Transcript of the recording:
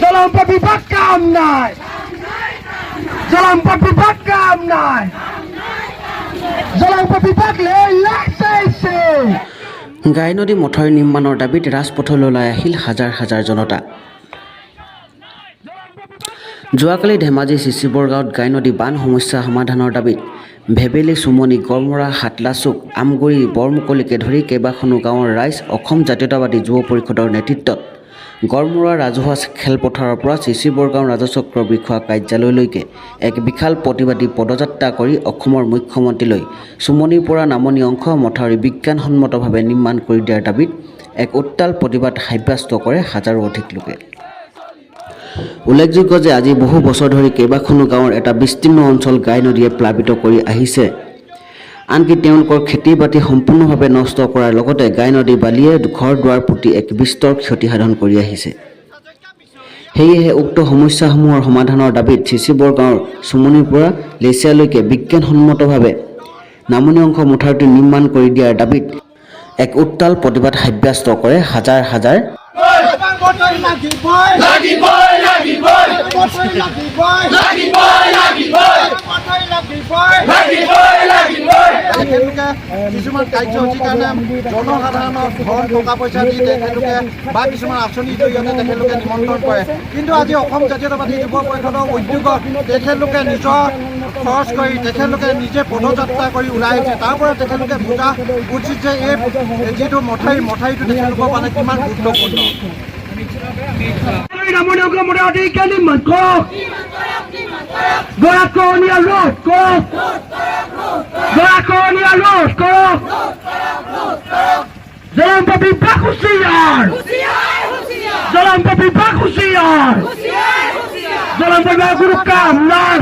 Dalam pembibakan naik. Dalam pembibakan naik. Dalam pembibakan laksesi. গাই নদী মথাউৰি নিৰ্মাণৰ দাবীত ৰাজপথলৈ ওলাই আহিল হাজাৰ হাজাৰ জনতা। যোৱাকালি ধেমাজি চিচিবৰ গাঁৱত গাই নদী বান সমস্যা সমাধানৰ দাবীত ভেবেলি চুমনি গড়মৰা হাটলাচুক আমগুৰি বৰমুকলিকে ধৰি কেইবাখনো গাঁৱৰ ৰাইজ অসম জাতীয়তাবাদী যুৱ পৰিষদৰ নেতৃত্বত গড়মৰা ৰাজহুৱা খেলপথাৰৰ পৰা চিচিবৰ গাঁও ৰাজচক্ৰ বিষয়া কাৰ্যালয়লৈকে এক বিশাল প্ৰতিবাদী পদযাত্ৰা কৰি অসমৰ মুখ্যমন্ত্ৰীলৈ চুমনিৰ পৰা নামনি অংশ মথাউৰি বিজ্ঞানসন্মতভাৱে নিৰ্মাণ কৰি দিয়াৰ দাবীত এক উত্তাল প্ৰতিবাদ সাব্যস্ত কৰে হাজাৰো অধিক লোকে। উল্লেখযোগ্য যে আজি বহু বছৰ ধৰি কেইবাখনো গাঁৱৰ এটা বিস্তীৰ্ণ অঞ্চল গাই নদীয়ে প্লাবিত কৰি আহিছে। আনকি তেওঁলোকৰ খেতি বাতি সম্পূৰ্ণভাৱে নষ্ট কৰাৰ লগতে গাই নদী বালিয়ে ঘৰ দুৱাৰ পুতি এক বিস্তৰ ক্ষতি সাধন কৰি আহিছে। সেয়েহে উক্ত সমস্যাসমূহৰ সমাধানৰ দাবীত চিচিবৰ গাঁৱৰ চুমনিৰ পৰা লেচিয়ালৈকে বিজ্ঞানসন্মতভাৱে নামনি অংশ মথাউৰিটো নিৰ্মাণ কৰি দিয়াৰ দাবীত এক উত্তাল প্ৰতিবাদ সাব্যস্ত কৰে হাজাৰ হাজাৰ কিছুমান কাৰ্যসূচীৰ কাৰণে জনসাধাৰণৰ ধন টকা পইচা দি তেখেতলোকে বা কিছুমান আঁচনিৰ জৰিয়তে তেখেতলোকে নিমন্ত্ৰণ কৰে। কিন্তু আজি অসম জাতীয়তাবাদী যুৱ পৰিষদৰ উদ্যোগত তেখেতলোকে নিজৰ খৰচ কৰি তেখেতলোকে নিজে পদযাত্ৰা কৰি ওলাই আহিছে। তাৰ পৰা তেখেতলোকে বুজা উচিত যে এই যিটো মথাউৰিটো তেখেতলোকৰ মানে কিমান গুৰুত্বপূৰ্ণ। Dalam pembimbang usiar. Dalam pembimbang usiar. Dalam pembimbang guru kamlar.